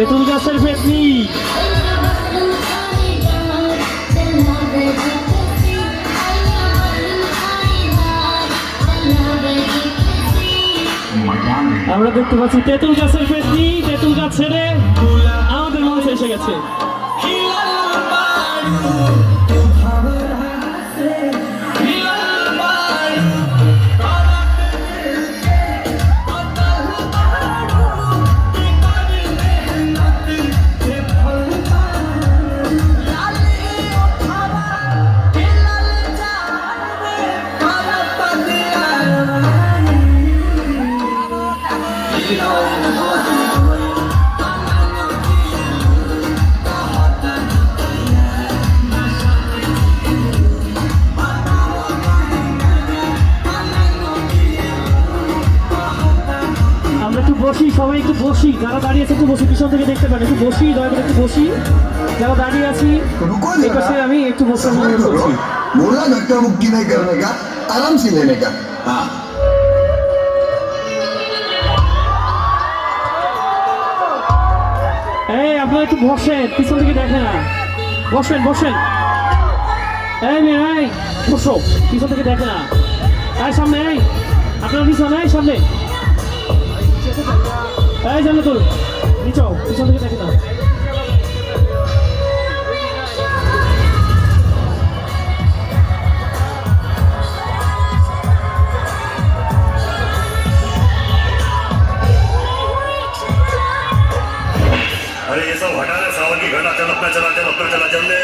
তেঁতুল গাছের পেতনি। আমরা দেখতে পাচ্ছি তেঁতুল গাছের পেতনি। তেঁতুল গাছ ছেড়ে আমাদের মঞ্চে এসে গেছে। বসি, সবাই একটু বসি। যারা দাঁড়িয়ে আছে একটু বসি, পিছন থেকে দেখতে পারেন। একটু বসি, দয়া করে একটু বসি। যারা দাঁড়িয়ে আছি এই পাশে আমি একটু বসে অনুরোধ করছি। बोला धक्का मुक्की नहीं करने का, आराम से लेने का। हाँ এই আপনারা একটু বসেন, পিছন থেকে দেখেন না। বসেন বসেন। এই মেয়ে, এই বসো, পিছন থেকে দেখে না। এই সামনে, এই আপনারা পিছনে, এই সামনে, এই সামনে তোর নিচো, পিছন থেকে দেখে না। अरे ये सब हटा दे, सावन की घटा, चल अपना चला, चल अपना चला, चल ले।